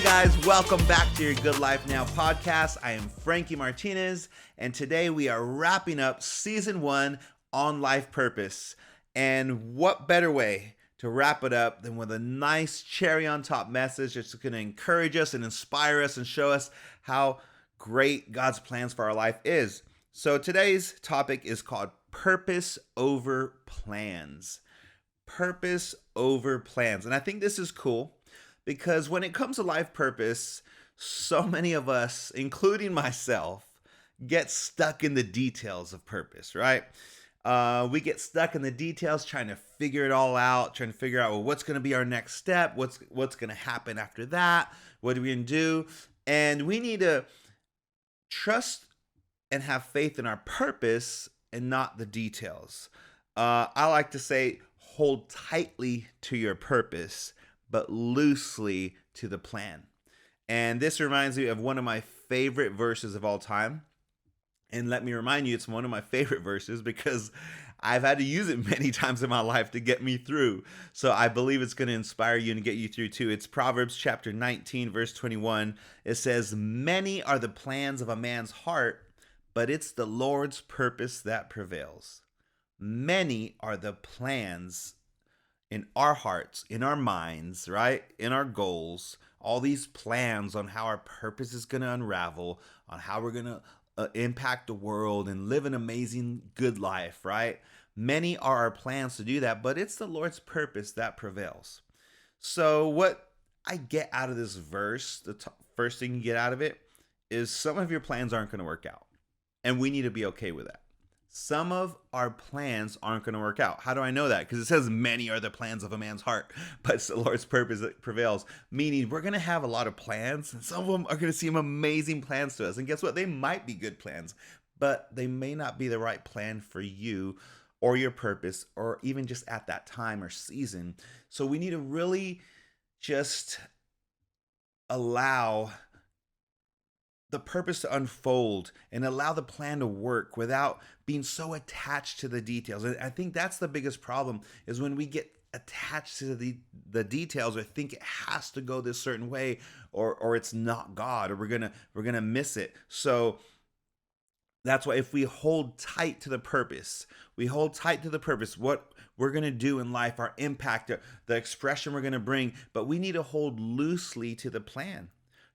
Hey guys, welcome back to your Good Life Now podcast. I am Frankie Martinez, and today we are wrapping up season 1 on life purpose. And what better way to wrap it up than with a nice cherry on top message that's going to encourage us and inspire us and show us how great God's plans for our life is. So today's topic is called purpose over plans. Purpose over plans. And I think this is cool because when it comes to life purpose, so many of us, including myself, get stuck in the details of purpose, right? We get stuck in the details trying to figure it all out, trying to figure out, well, what's going to be our next step? What's going to happen after that? What are we going to do? And we need to trust and have faith in our purpose and not the details. I like to say, hold tightly to your purpose, but loosely to the plan. And this reminds me of one of my favorite verses of all time. And let me remind you, it's one of my favorite verses because I've had to use it many times in my life to get me through. So I believe it's going to inspire you and get you through too. It's Proverbs chapter 19, verse 21. It says, "Many are the plans of a man's heart, but it's the Lord's purpose that prevails." Many are the plans in our hearts, in our minds, right? In our goals, all these plans on how our purpose is going to unravel, on how we're going to impact the world and live an amazing, good life, right? Many are our plans to do that, but it's the Lord's purpose that prevails. So what I get out of this verse, first thing you get out of it is some of your plans aren't going to work out. And we need to be okay with that. Some of our plans aren't going to work out. How do I know that? Because it says many are the plans of a man's heart, but it's the Lord's purpose that prevails. Meaning we're going to have a lot of plans, and some of them are going to seem amazing plans to us. And guess what? They might be good plans, but they may not be the right plan for you or your purpose, or even just at that time or season. So we need to really just allow the purpose to unfold and allow the plan to work without being so attached to the details. And I think that's the biggest problem, is when we get attached to the details or think it has to go this certain way, or it's not God, or we're gonna miss it. So that's why if we hold tight to the purpose, what we're going to do in life, our impact, the expression we're going to bring, but we need to hold loosely to the plan,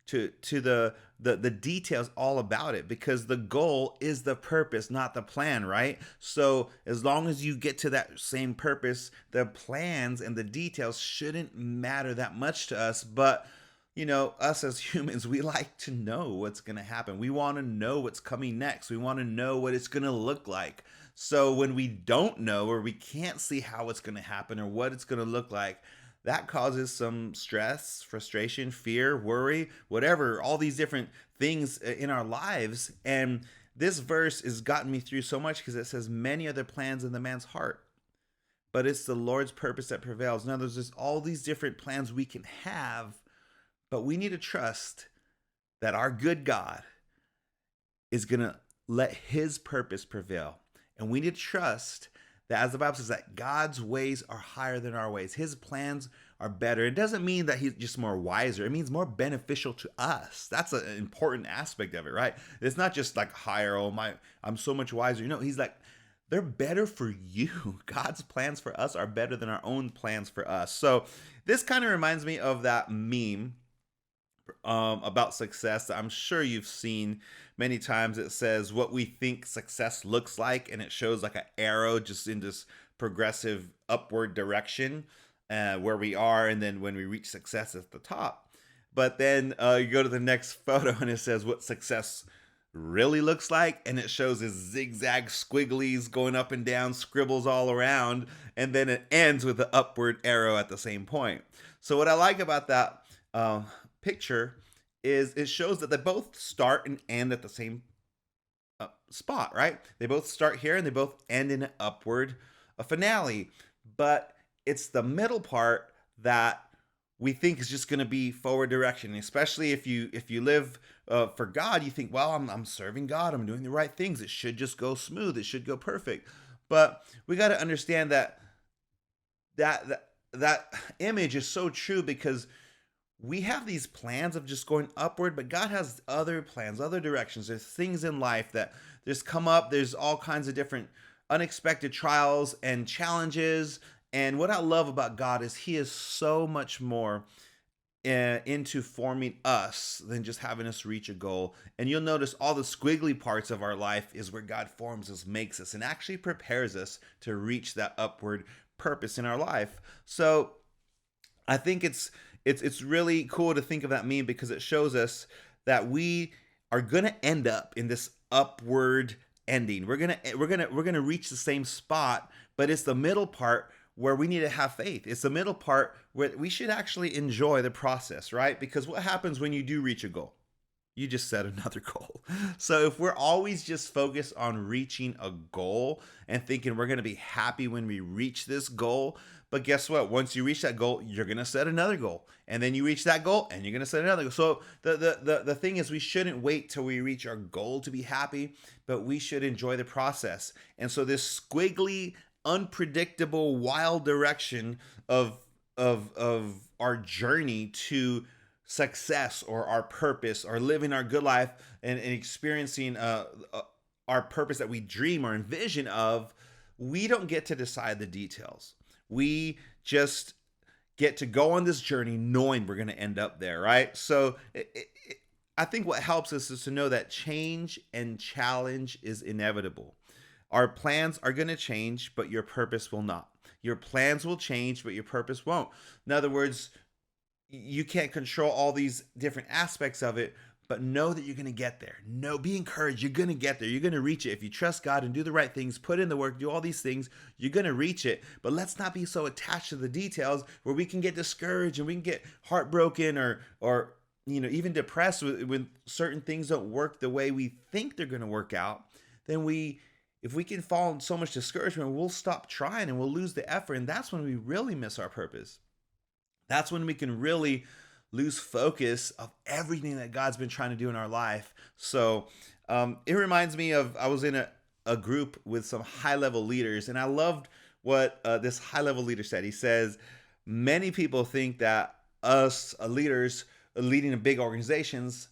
to the details all about it, because the goal is the purpose, not the plan, right? So as long as you get to that same purpose, the plans and the details shouldn't matter that much to us. But you know, us as humans, we like to know what's going to happen. We want to know what's coming next. We want to know what it's going to look like. So when we don't know, or we can't see how it's going to happen or what it's going to look like, that causes some stress, frustration, fear, worry, whatever, all these different things in our lives. And this verse has gotten me through so much because it says, many are the plans in the man's heart, but it's the Lord's purpose that prevails. Now, there's just all these different plans we can have, but we need to trust that our good God is going to let his purpose prevail. And we need to trust that, as the Bible says, that God's ways are higher than our ways. His plans are better. It doesn't mean that he's just more wiser. It means more beneficial to us. That's an important aspect of it, right? It's not just like higher, I'm so much wiser. You know, he's like, they're better for you. God's plans for us are better than our own plans for us. So this kind of reminds me of that meme about success that I'm sure you've seen many times. It says what we think success looks like, and it shows like an arrow just in this progressive upward direction where we are, and then when we reach success at the top. But then you go to the next photo and it says what success really looks like, and it shows this zigzag squigglies going up and down, scribbles all around, and then it ends with the upward arrow at the same point. So what I like about that picture is it shows that they both start and end at the same spot, right? They both start here and they both end in an upward finale, but it's the middle part that we think is just going to be forward direction. Especially if you live for God, you think, well, I'm serving God, I'm doing the right things, it should just go smooth, it should go perfect. But we got to understand that image is so true, because we have these plans of just going upward, but God has other plans, other directions. There's things in life that just come up. There's all kinds of different unexpected trials and challenges. And what I love about God is He is so much more into forming us than just having us reach a goal. And you'll notice all the squiggly parts of our life is where God forms us, makes us, and actually prepares us to reach that upward purpose in our life. So I think it's really cool to think of that meme because it shows us that we are gonna end up in this upward ending. We're gonna reach the same spot, but it's the middle part where we need to have faith. It's the middle part where we should actually enjoy the process, right? Because what happens when you do reach a goal? You just set another goal. So if we're always just focused on reaching a goal and thinking we're going to be happy when we reach this goal, but guess what? Once you reach that goal, you're going to set another goal. And then you reach that goal and you're going to set another goal. So the thing is we shouldn't wait till we reach our goal to be happy, but we should enjoy the process. And so this squiggly, unpredictable, wild direction of our journey to success or our purpose or living our good life and experiencing our purpose that we dream or envision of, we don't get to decide the details. We just get to go on this journey knowing we're going to end up there, right? So I think what helps us is to know that change and challenge is inevitable. Our plans are going to change, but your purpose will not. Your plans will change, but your purpose won't. In other words, you can't control all these different aspects of it, but know that you're going to get there. No, be encouraged. You're going to get there. You're going to reach it. If you trust God and do the right things, put in the work, do all these things, you're going to reach it. But let's not be so attached to the details where we can get discouraged and we can get heartbroken or even depressed when certain things don't work the way we think they're going to work out. Then if we can fall in so much discouragement, we'll stop trying and we'll lose the effort. And that's when we really miss our purpose. That's when we can really lose focus of everything that God's been trying to do in our life. So it reminds me of I was in a group with some high level leaders, and I loved what this high level leader said. He says, many people think that us leaders leading big organizations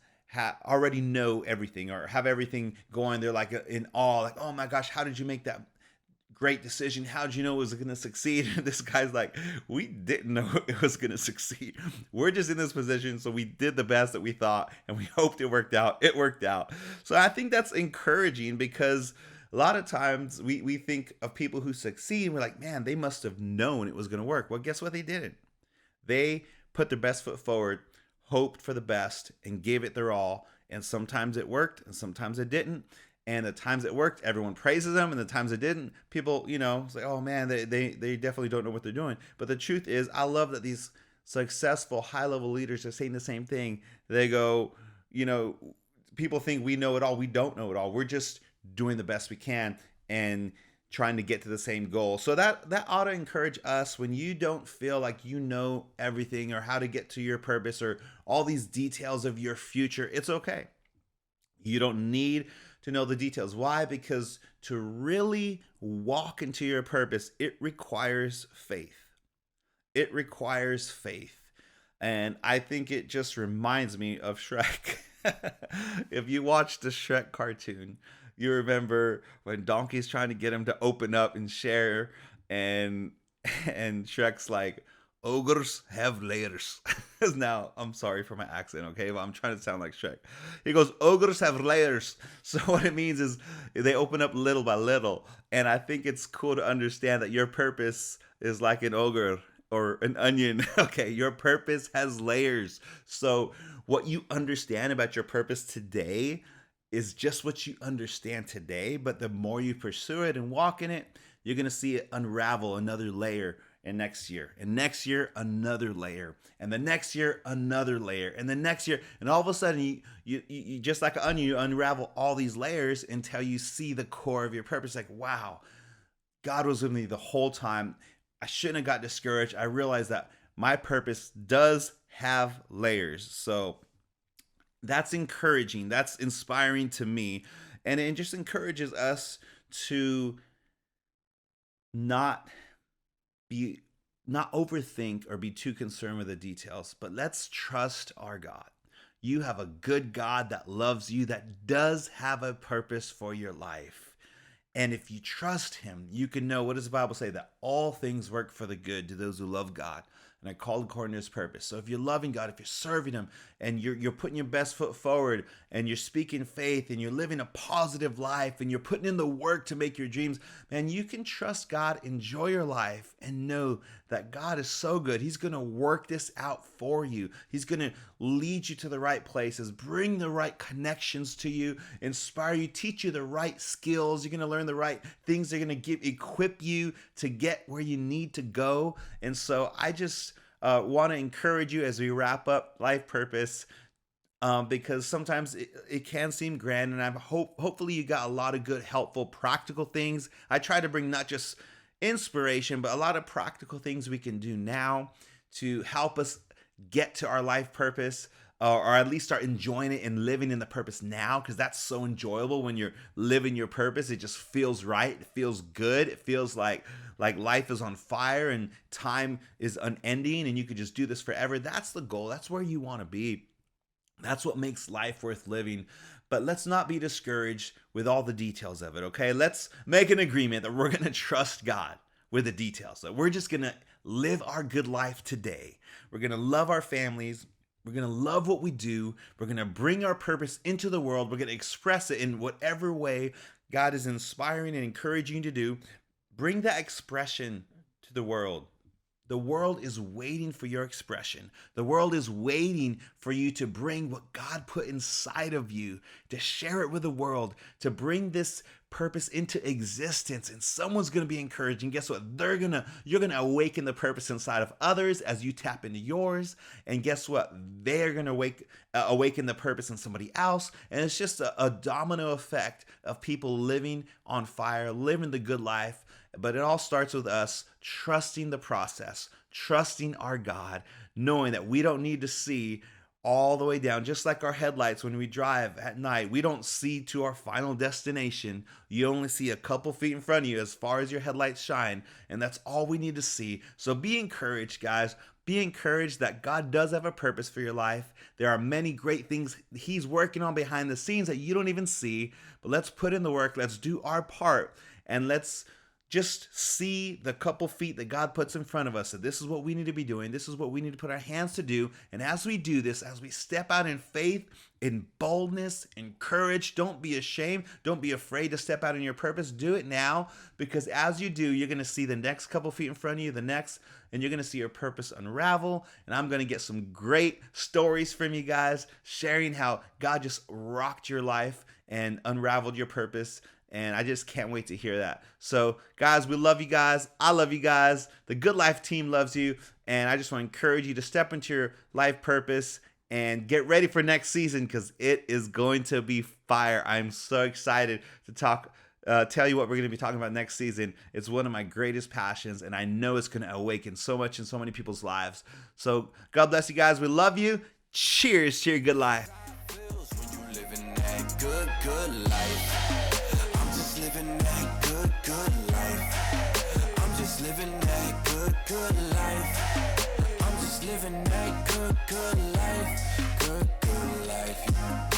already know everything or have everything going. They're like in awe, like, oh my gosh, how did you make that great decision? How did you know it was going to succeed? And this guy's like, we didn't know it was going to succeed. We're just in this position, so we did the best that we thought, and we hoped it worked out. It worked out. So I think that's encouraging because a lot of times we think of people who succeed, and we're like, man, they must have known it was going to work. Well, guess what? They didn't. They put their best foot forward, hoped for the best, and gave it their all. And sometimes it worked, and sometimes it didn't. And the times it worked, everyone praises them. And the times it didn't, people, say, oh man, they definitely don't know what they're doing. But the truth is, I love that these successful high level leaders are saying the same thing. They go, people think we know it all. We don't know it all. We're just doing the best we can and trying to get to the same goal. So that ought to encourage us when you don't feel like you know everything or how to get to your purpose or all these details of your future. It's okay. You don't need to know the details. Why? Because to really walk into your purpose, it requires faith. It requires faith. And I think it just reminds me of Shrek. If you watch the Shrek cartoon, you remember when Donkey's trying to get him to open up and share, and Shrek's like, ogres have layers. Now, I'm sorry for my accent, okay? But I'm trying to sound like Shrek. He goes, ogres have layers. So what it means is they open up little by little. And I think it's cool to understand that your purpose is like an ogre or an onion. Okay, your purpose has layers. So what you understand about your purpose today is just what you understand today. But the more you pursue it and walk in it, you're going to see it unravel another layer. And next year, another layer, and the next year, another layer, and the next year, and all of a sudden, you just like an onion, you unravel all these layers until you see the core of your purpose. Like, wow, God was with me the whole time. I shouldn't have got discouraged. I realized that my purpose does have layers. So that's encouraging. That's inspiring to me, and it just encourages us to not be not overthink or be too concerned with the details, but let's trust our God. You have a good God that loves you, that does have a purpose for your life. And if you trust him, you can know, what does the Bible say? That all things work for the good to those who love God and are called according to his purpose. So if you're loving God, if you're serving him, and you're putting your best foot forward, and you're speaking faith, and you're living a positive life, and you're putting in the work to make your dreams, man, you can trust God, enjoy your life, and know that God is so good. He's going to work this out for you. He's going to lead you to the right places, bring the right connections to you, inspire you, teach you the right skills. You're going to learn the right things. They're going to equip you to get where you need to go. And so I just want to encourage you as we wrap up life purpose, because sometimes it can seem grand, and hopefully you got a lot of good, helpful, practical things. I try to bring not just inspiration, but a lot of practical things we can do now to help us get to our life purpose, or at least start enjoying it and living in the purpose now, because that's so enjoyable when you're living your purpose. It just feels right. It feels good. It feels like life is on fire and time is unending and you could just do this forever. That's the goal. That's where you want to be. That's what makes life worth living. But let's not be discouraged with all the details of it, okay? Let's make an agreement that we're going to trust God with the details. That we're just going to live our good life today. We're going to love our families. We're going to love what we do. We're going to bring our purpose into the world. We're going to express it in whatever way God is inspiring and encouraging you to do. Bring that expression to the world. The world is waiting for your expression. The world is waiting for you to bring what God put inside of you, to share it with the world, to bring this purpose into existence. And someone's going to be encouraged. And guess what? You're going to awaken the purpose inside of others as you tap into yours. And guess what? They're going to awaken the purpose in somebody else. And it's just a domino effect of people living on fire, living the good life. But it all starts with us trusting the process, trusting our God, knowing that we don't need to see all the way down. Just like our headlights when we drive at night, we don't see to our final destination. You only see a couple feet in front of you as far as your headlights shine, and that's all we need to see. So be encouraged, guys. Be encouraged that God does have a purpose for your life. There are many great things he's working on behind the scenes that you don't even see, but let's put in the work. Let's do our part, and let's just see the couple feet that God puts in front of us. So this is what we need to be doing. This is what we need to put our hands to do. And as we do this, as we step out in faith, in boldness, in courage, don't be ashamed. Don't be afraid to step out in your purpose. Do it now, because as you do, you're going to see the next couple feet in front of you, and you're going to see your purpose unravel. And I'm going to get some great stories from you guys, sharing how God just rocked your life and unraveled your purpose. And I just can't wait to hear that. So, guys, we love you guys. I love you guys. The Good Life team loves you. And I just want to encourage you to step into your life purpose and get ready for next season, because it is going to be fire. I'm so excited to tell you what we're going to be talking about next season. It's one of my greatest passions, and I know it's going to awaken so much in so many people's lives. So, God bless you guys. We love you. Cheers to your good life. Living that good life. I'm just living that good life. I'm just living that good life. Good life.